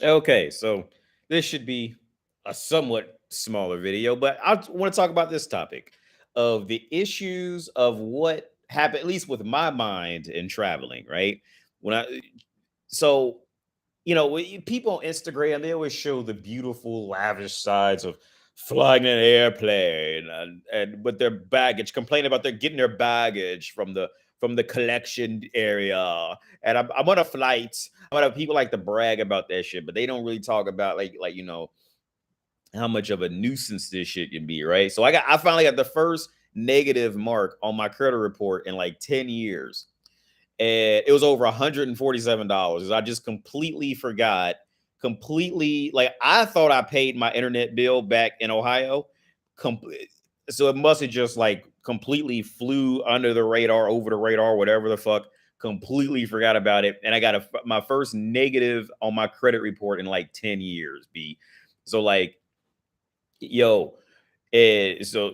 Okay, so this should be a somewhat smaller video, but I want to talk about this topic of the issues of what happened, at least with my mind in traveling, right? When I so people on Instagram, they always show the beautiful, lavish sides of flying an airplane and with their baggage, complain about they're getting their baggage from the collection area. And I'm on a flight. I'm on a, people like to brag about that shit, but they don't really talk about how much of a nuisance this shit can be, right? So I finally got the first negative mark on my credit report in like 10 years, and it was over $147. I just completely forgot. Completely, like I thought I paid my internet bill back in Ohio. Com- so it must have just like completely flew under the radar, over the radar, whatever the fuck. Completely forgot about it, and I got my first negative on my credit report in like 10 years. B. So like, yo, so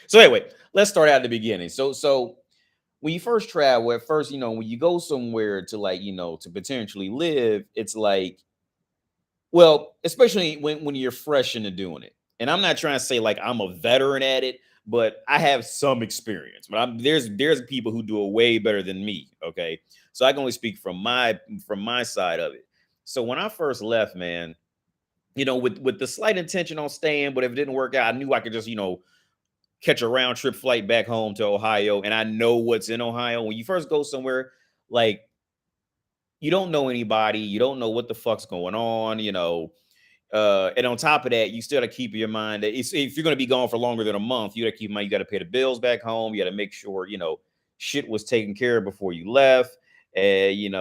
so anyway, let's start out at the beginning. So when you first travel, at first, when you go somewhere to like, to potentially live, it's like, well, especially when you're fresh into doing it. And I'm not trying to say like I'm a veteran at it, but I have some experience. But there's people who do it way better than me. Okay. So I can only speak from my side of it. So when I first left, man, with the slight intention on staying, but if it didn't work out, I knew I could just, catch a round trip flight back home to Ohio, and I know what's in Ohio. When you first go somewhere, like you don't know anybody, you don't know what the fuck's going on, and on top of that, you still got to keep in your mind that if you're going to be gone for longer than a month, you got to keep in mind you got to pay the bills back home. You got to make sure shit was taken care of before you left. It's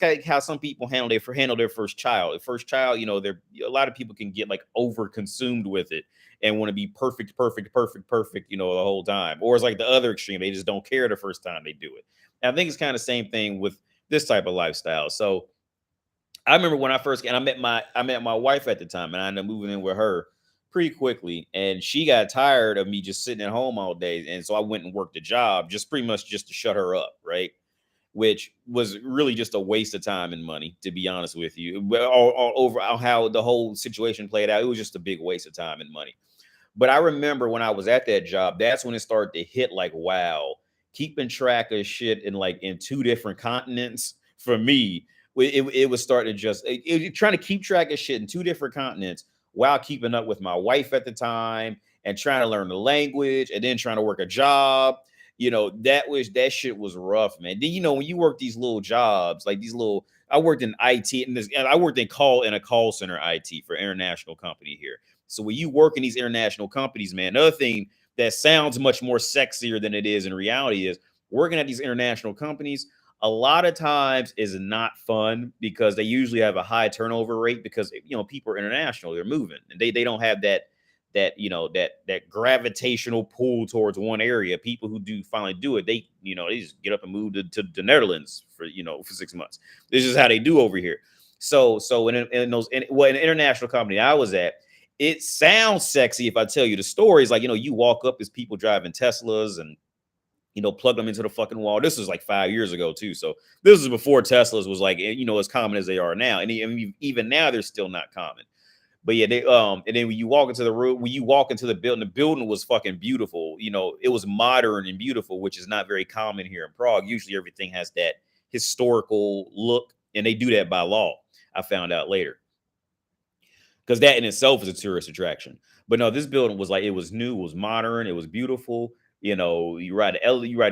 like how some people handle their first child. The first child, they're a lot of people can get like over consumed with it and want to be perfect, perfect, perfect, perfect, the whole time. Or it's like the other extreme; they just don't care the first time they do it. And I think it's kind of the same thing with this type of lifestyle. So I remember when I first and I met my wife at the time, and I ended up moving in with her pretty quickly. And she got tired of me just sitting at home all day, and so I went and worked a job, just pretty much just to shut her up, right? Which was really just a waste of time and money, to be honest with you. But all over how the whole situation played out, it was just a big waste of time and money. But I remember when I was at that job, that's when it started to hit like, wow, keeping track of shit in two different continents for me, it was starting to just trying to keep track of shit in two different continents while keeping up with my wife at the time and trying to learn the language and then trying to work a job. That shit was rough, man. Then when you work these little jobs, like these little, I worked in IT and I worked in a call center IT for international company here. So when you work in these international companies, man, another thing that sounds much more sexier than it is in reality is working at these international companies. A lot of times is not fun because they usually have a high turnover rate because people are international, they're moving, and they don't have that gravitational pull towards one area. People who do finally do it, they just get up and move to the Netherlands for 6 months. This is how they do over here. So in an international company I was at, it sounds sexy if I tell you the stories. Like, you walk up as people driving Teslas and, plug them into the fucking wall. This was like 5 years ago too. So this was before Teslas was like, as common as they are now. And even now they're still not common. But yeah, and then when you walk into the room, when you walk into the building was fucking beautiful. It was modern and beautiful, which is not very common here in Prague. Usually everything has that historical look, and they do that by law. I found out later because that in itself is a tourist attraction. But no, this building was like, it was new, it was modern, it was beautiful. You ride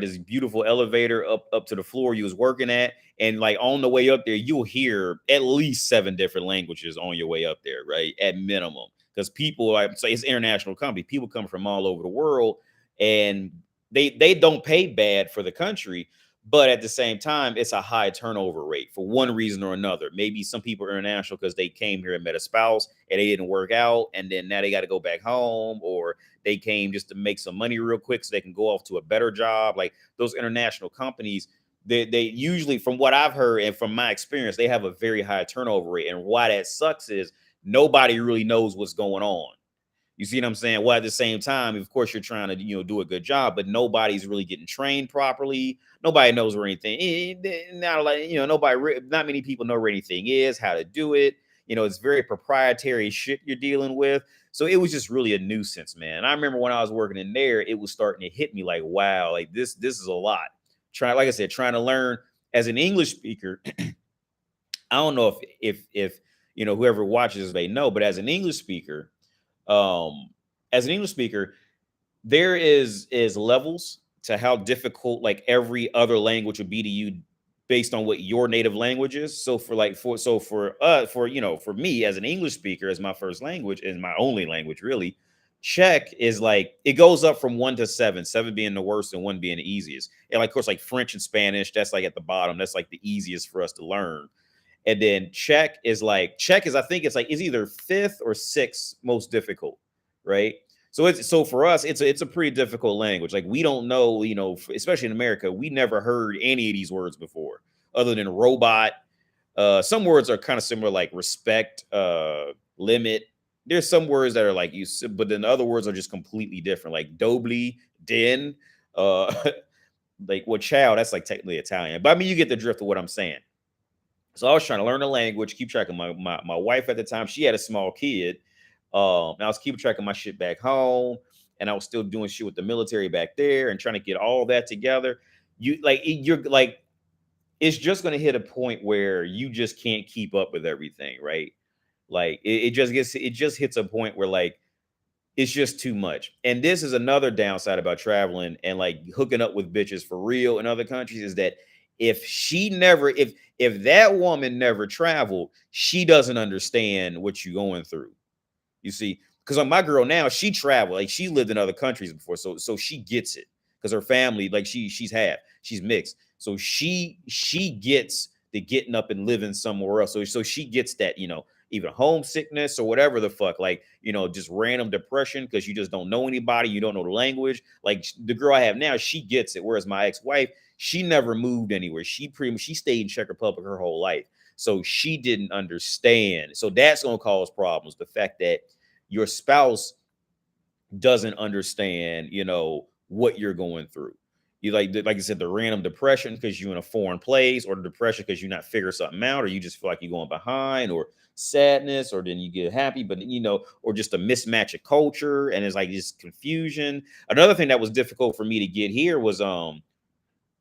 this beautiful elevator up to the floor you was working at, and like on the way up there, you'll hear at least seven different languages on your way up there, right? At minimum, because people like so it's international company, people come from all over the world, and they don't pay bad for the country, but at the same time, it's a high turnover rate for one reason or another. Maybe some people are international because they came here and met a spouse and they didn't work out, and then now they got to go back home, or they came just to make some money real quick so they can go off to a better job. Like those international companies, they usually, from what I've heard and from my experience, they have a very high turnover rate. And why that sucks is nobody really knows what's going on. You see what I'm saying? Well, at the same time, of course, you're trying to, do a good job, but nobody's really getting trained properly. Nobody knows where anything not like, not many people know where anything is, how to do it. It's very proprietary shit you're dealing with. So it was just really a nuisance, man. I remember when I was working in there, it was starting to hit me like, wow, like this is a lot. Like I said, trying to learn as an English speaker. I don't know if whoever watches they know, but um, as an English speaker, there is levels to how difficult like every other language would be to you based on what your native language is. So for me as an English speaker, as my first language and my only language really, Czech is like it goes up from 1 to 7, 7 being the worst and 1 being the easiest. And like of course, like French and Spanish, that's like at the bottom. That's like the easiest for us to learn. And then Czech is I think it's either 5th or 6th most difficult, right? So for us, it's a pretty difficult language. Like we don't know, especially in America, we never heard any of these words before, other than robot. Some words are kind of similar, like respect, limit. There's some words that are like but then other words are just completely different, like dobly, den, uh, like ciao. That's like technically Italian, but I mean you get the drift of what I'm saying. So I was trying to learn the language, keep track of my wife at the time. She had a small kid. And I was keeping track of my shit back home, and I was still doing shit with the military back there and trying to get all that together. You're like, it's just going to hit a point where you just can't keep up with everything, right? Like it just hits a point where like it's just too much. And this is another downside about traveling and like hooking up with bitches for real in other countries is that if that woman never traveled, she doesn't understand what you're going through. You see, because on my girl now, she traveled, like she lived in other countries before, so she gets it because her family, like she's mixed, so she gets the getting up and living somewhere else. So she gets that, even homesickness or whatever the fuck, like just random depression because you just don't know anybody, you don't know the language. Like the girl I have now, she gets it, whereas my ex-wife, she never moved anywhere. She stayed in Czech Republic her whole life. So she didn't understand. So that's going to cause problems. The fact that your spouse doesn't understand, what you're going through. You like I said, the random depression because you're in a foreign place, or the depression because you're not figuring something out, or you just feel like you're going behind, or sadness, or then you get happy, but or just a mismatch of culture, and it's like this confusion. Another thing that was difficult for me to get here was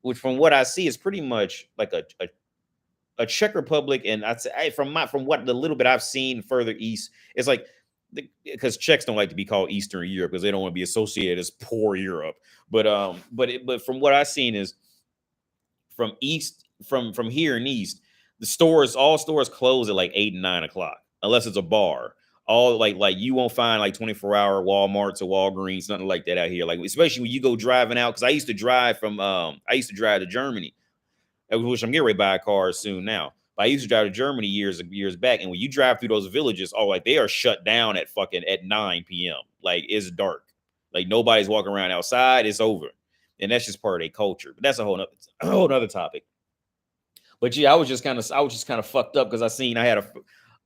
which from what I see is pretty much like a Czech Republic, and I'd say from what the little bit I've seen further east, it's like because Czechs don't like to be called Eastern Europe because they don't want to be associated as poor Europe. But from what I've seen is from here in east, all stores close at like 8 and 9 o'clock unless it's a bar. All like you won't find like 24-hour Walmarts or Walgreens, nothing like that out here. Like especially when you go driving out, because I used to drive to Germany, which I'm getting ready to buy a car soon now. But I used to drive to Germany years back, and when you drive through those villages, like they are shut down at 9 p.m. Like it's dark, like nobody's walking around outside. It's over, and that's just part of their culture. But that's a whole nother topic. But yeah, I was just kind of fucked up because I had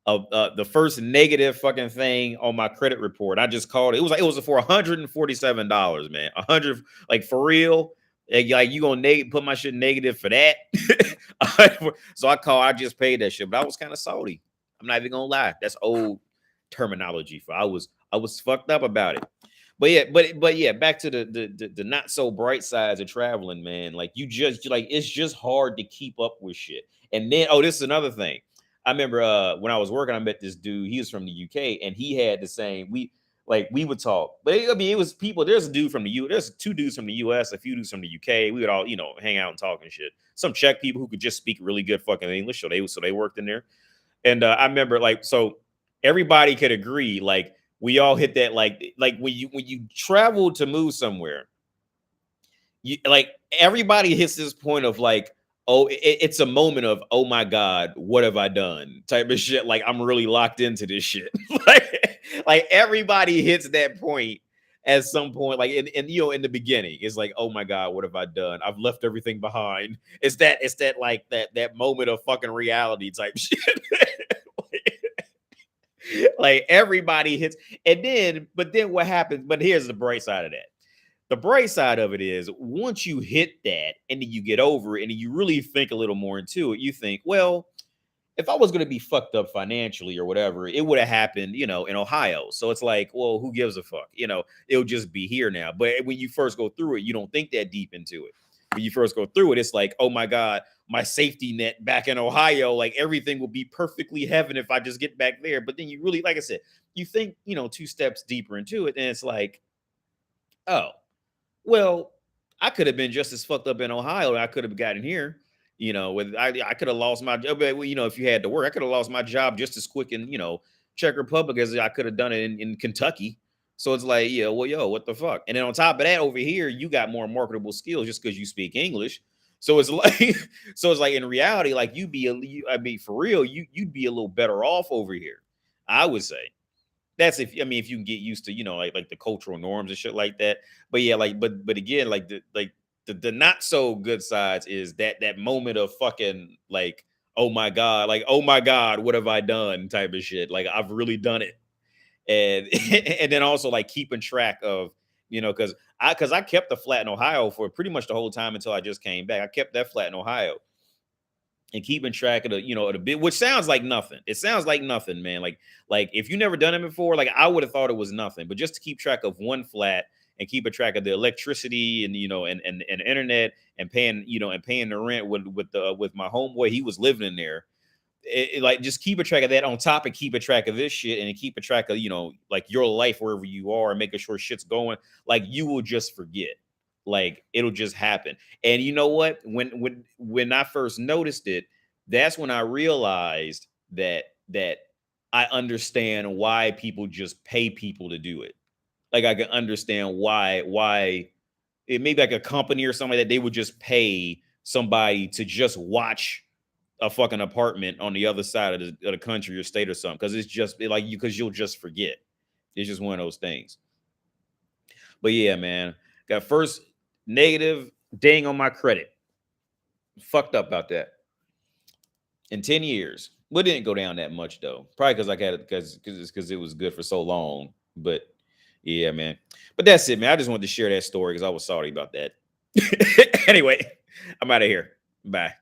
the first negative fucking thing on my credit report. I just called it. It was for $147, man. 100, like for real. Like you gonna put my shit negative for that? So I just paid that shit, but I was kind of salty. I'm not even gonna lie. That's old terminology for I was fucked up about it. But yeah, back to the not so bright sides of traveling, man. Like it's just hard to keep up with shit. And then this is another thing. I remember when I was working, I met this dude. He was from the UK, and he had the same. We would talk, but it was people. There's there's 2 dudes from the US, a few dudes from the UK. We would all hang out and talk and shit. Some Czech people who could just speak really good fucking English, so they worked in there. And I remember so everybody could agree, like we all hit that like when you travel to move somewhere, like everybody hits this point of like, it's a moment of, oh my God, what have I done? Type of shit. Like I'm really locked into this shit. like everybody hits that point at some point, like in the beginning. It's like, oh my God, what have I done? I've left everything behind. It's that like that moment of fucking reality type shit. Like everybody hits, and then what happens? But here's the bright side of that. The bright side of it is once you hit that and then you get over it and then you really think a little more into it, you think, well, if I was going to be fucked up financially or whatever, it would have happened, in Ohio. So it's like, well, who gives a fuck? It'll just be here now. But when you first go through it, you don't think that deep into it. When you first go through it, it's like, oh my God, my safety net back in Ohio, like everything will be perfectly heaven if I just get back there. But then you really, like I said, you think, two steps deeper into it, and it's like, oh, well, I could have been just as fucked up in Ohio. I could have gotten here. With I could have lost my job. If you had to work, I could have lost my job just as quick in Czech Republic as I could have done it in Kentucky. So it's like, yeah, well, yo, what the fuck? And then on top of that, over here, you got more marketable skills just because you speak English. So it's like, so it's like in reality, like I mean, for real, you'd be a little better off over here. I would say. That's if you can get used to, like the cultural norms and shit like that. But yeah, like but again, the not so good sides is that moment of fucking like, oh my God, what have I done type of shit. Like I've really done it. And and then also like keeping track of, because I kept the flat in Ohio for pretty much the whole time until I just came back. I kept that flat in Ohio and keeping track of the bit, which sounds like nothing. It sounds like nothing, man. Like if you never done it before, like I would have thought it was nothing. But just to keep track of one flat and keep a track of the electricity and and internet and paying the rent with my homeboy, he was living in there. Like just keep a track of that on top and keep a track of this shit and keep a track of like your life wherever you are and making sure shit's going. Like you will just forget. Like it'll just happen. And you know what? When I first noticed it, that's when I realized that I understand why people just pay people to do it. Like I can understand why it may be like a company or something that they would just pay somebody to just watch a fucking apartment on the other side of the country or state or something, because it's just like because you'll just forget. It's just one of those things. But yeah, man, got first negative ding on my credit. Fucked up about that. In 10 years. Well, it didn't go down that much though. Probably because I got it because it was good for so long. But yeah, man. But that's it, man. I just wanted to share that story because I was sorry about that. Anyway, I'm out of here. Bye.